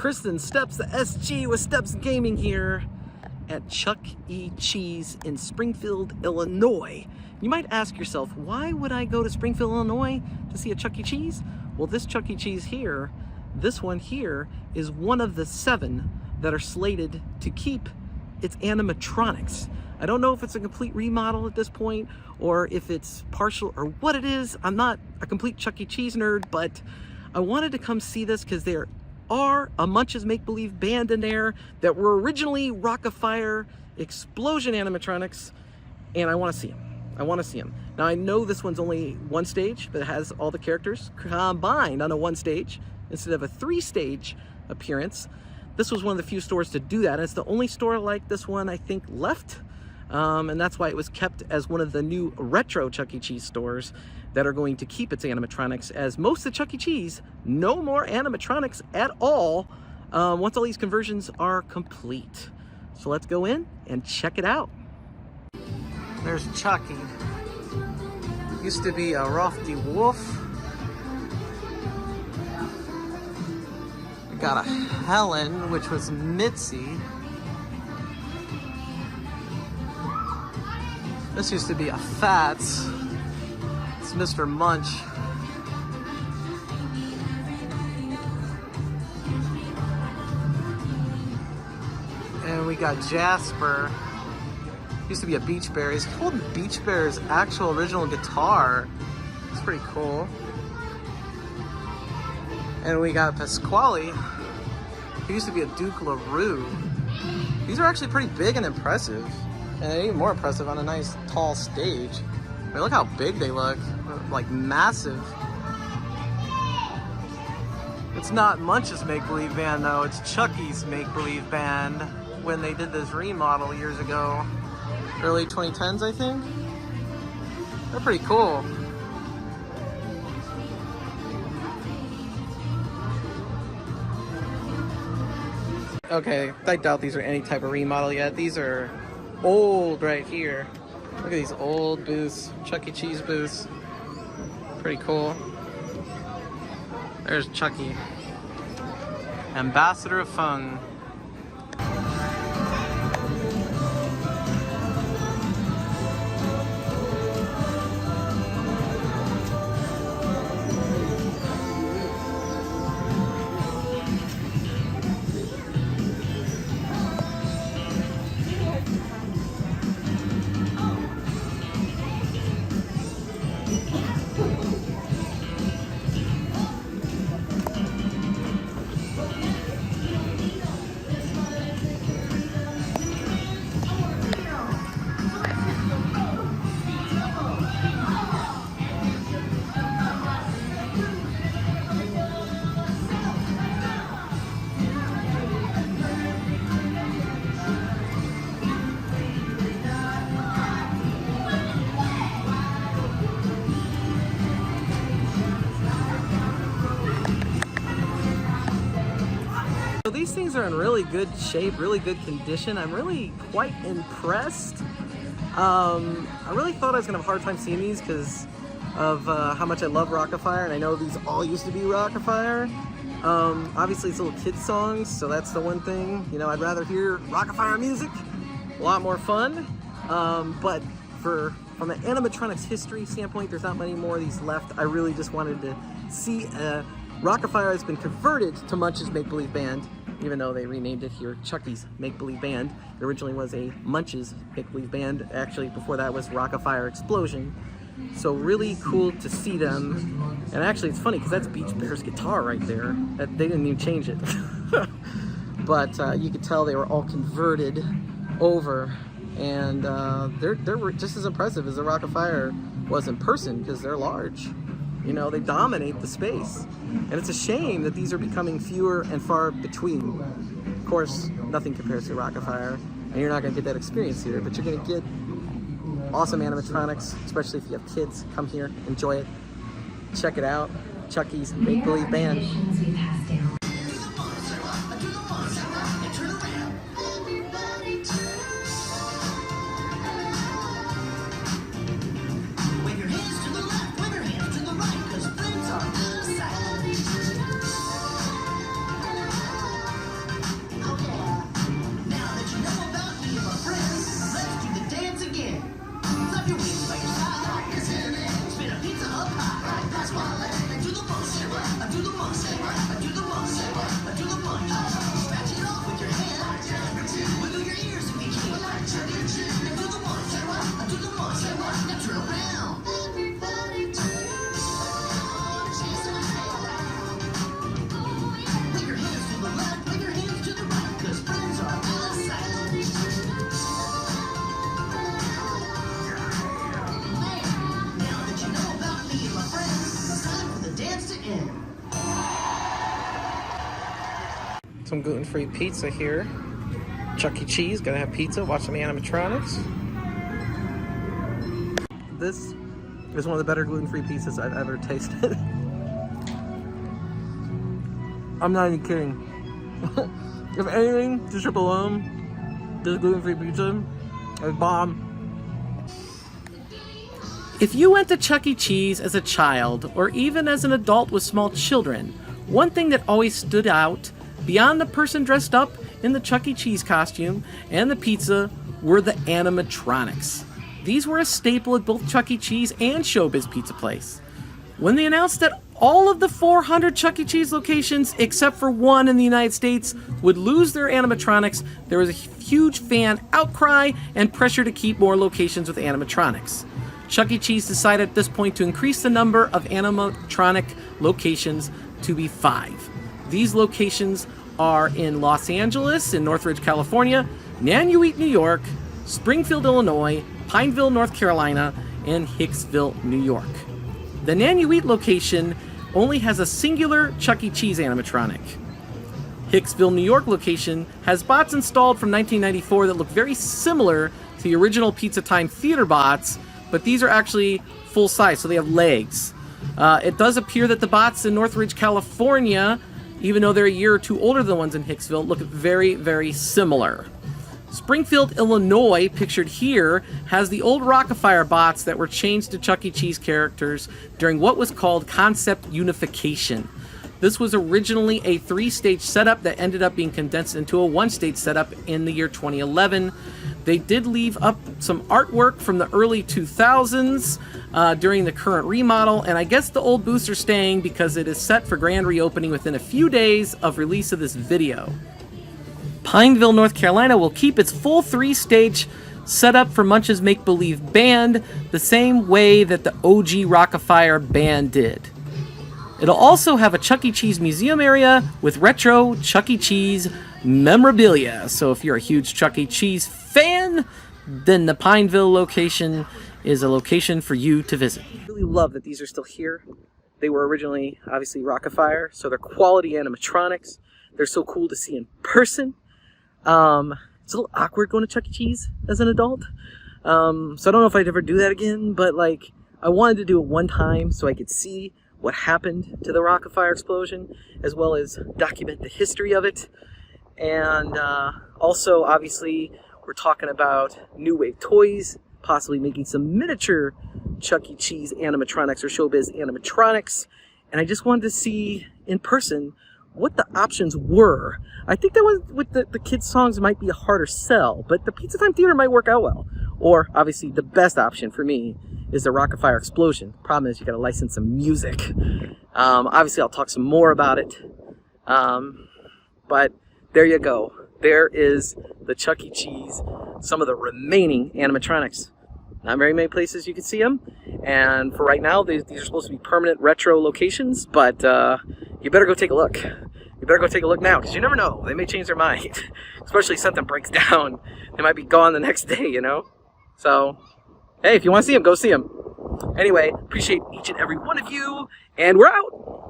Kristen Steps, the SG with Steps Gaming here at Chuck E. Cheese in Springfield, Illinois. You might ask yourself, why would I go to Springfield, Illinois to see a Chuck E. Cheese? Well, this Chuck E. Cheese here, this one here, is one of the 7 that are slated to keep its animatronics. I don't know if it's a complete remodel at this point or if it's partial or what it is. I'm not a complete Chuck E. Cheese nerd, but I wanted to come see this because there are a Munch's make-believe band in there that were originally Rock-afire Explosion animatronics, and I want to see them. I want to see them. Now, I know this one's only 1 stage, but it has all the characters combined on a 1 stage instead of a 3-stage appearance. This was one of the few stores to do that, and it's the only store like this one, I think, left. And that's why it was kept as one of the new retro Chuck E. Cheese stores that are going to keep its animatronics, as most of Chuck E. Cheese, no more animatronics at all once all these conversions are complete. So let's go in and check it out. There's Chucky. Used to be a Rofty Wolf. We got a Helen, which was Mitzi. This used to be a Fats. It's Mr. Munch. And we got Jasper. Used to be a Beach Bear. He's holding Beach Bear's actual original guitar. It's pretty cool. And we got Pasquale. He used to be a Duke LaRue. These are actually pretty big and impressive. And they're even more impressive on a nice tall stage. I mean, look how big they look. Like massive. It's not Munch's make-believe band though, it's Chucky's make-believe band when they did this remodel years ago. Early 2010s, I think. They're pretty cool. Okay, I doubt these are any type of remodel yet. These are old right here. Look at these old booths, Chuck E. Cheese booths. Pretty cool. There's Chucky, ambassador of fun. So these things are in really good shape, really good condition. I'm really quite impressed. I really thought I was gonna have a hard time seeing these because of how much I love Rock-afire, and I know these all used to be Rock-afire. Obviously it's little kids songs, so that's the one thing. You know, I'd rather hear Rock-afire music, a lot more fun. But from an animatronics history standpoint, there's not many more of these left. I really just wanted to see Rock-afire has been converted to Munch's make-believe band, even though they renamed it here Chucky's make-believe band. It originally was a Munch's make-believe band. Actually, before that was Rock-afire Explosion. So really cool to see them. And actually, it's funny because that's Beach Bear's guitar right there. They didn't even change it. But you could tell they were all converted over. And they're just as impressive as the Rock-afire was in person because they're large. You know, they dominate the space. And it's a shame that these are becoming fewer and far between. Of course, nothing compares to Rock-afire, and you're not gonna get that experience here, but you're gonna get awesome animatronics, especially if you have kids. Come here, enjoy it, check it out. Chucky's make-believe band. Some gluten-free pizza here. Chuck E. Cheese, gotta have pizza, watch some animatronics. This is one of the better gluten-free pizzas I've ever tasted. I'm not even kidding. If anything, just trip alone, this gluten-free pizza is bomb. If you went to Chuck E. Cheese as a child, or even as an adult with small children, one thing that always stood out, beyond the person dressed up in the Chuck E. Cheese costume and the pizza, were the animatronics. These were a staple at both Chuck E. Cheese and Showbiz Pizza Place. When they announced that all of the 400 Chuck E. Cheese locations, except for one in the United States, would lose their animatronics, there was a huge fan outcry and pressure to keep more locations with animatronics. Chuck E. Cheese decided at this point to increase the number of animatronic locations to be 5. These locations are in Los Angeles, in Northridge, California, Nanuet, New York, Springfield, Illinois, Pineville, North Carolina, and Hicksville, New York. The Nanuet location only has a singular Chuck E. Cheese animatronic. Hicksville, New York location has bots installed from 1994 that look very similar to the original Pizza Time theater bots, but these are actually full size, so they have legs. It does appear that the bots in Northridge, California, even though they're a year or two older than the ones in Hicksville, look very, very similar. Springfield, Illinois, pictured here, has the old Rock-afire bots that were changed to Chuck E. Cheese characters during what was called concept unification. This was originally a 3-stage setup that ended up being condensed into a 1-stage setup in the year 2011. They did leave up some artwork from the early 2000s during the current remodel, and I guess the old booths are staying because it is set for grand reopening within a few days of release of this video. Pineville, North Carolina will keep its full 3-stage setup for Munch's Make Believe Band the same way that the OG Rock-afire band did. It'll also have a Chuck E. Cheese museum area with retro Chuck E. Cheese memorabilia. So if you're a huge Chuck E. Cheese fan, then the Pineville location is a location for you to visit. I really love that these are still here. They were originally, obviously, Rock-afire, so they're quality animatronics. They're so cool to see in person. It's a little awkward going to Chuck E. Cheese as an adult. So I don't know if I'd ever do that again, but like, I wanted to do it one time so I could see what happened to the Rock-afire Explosion, as well as document the history of it. And also, obviously, we're talking about New Wave Toys, possibly making some miniature Chuck E. Cheese animatronics or Showbiz animatronics. And I just wanted to see in person what the options were. I think that one with the kids' songs might be a harder sell, but the Pizza Time Theater might work out well. Or, obviously, the best option for me is the Rock-afire Explosion. Problem is, you gotta license some music. Obviously, I'll talk some more about it. But there you go. There is the Chuck E. Cheese, some of the remaining animatronics. Not very many places you can see them. And for right now, these are supposed to be permanent retro locations, but you better go take a look. You better go take a look now, because you never know. They may change their mind. Especially if something breaks down. They might be gone the next day, you know? So, hey, if you want to see them, go see them. Anyway, appreciate each and every one of you, and we're out!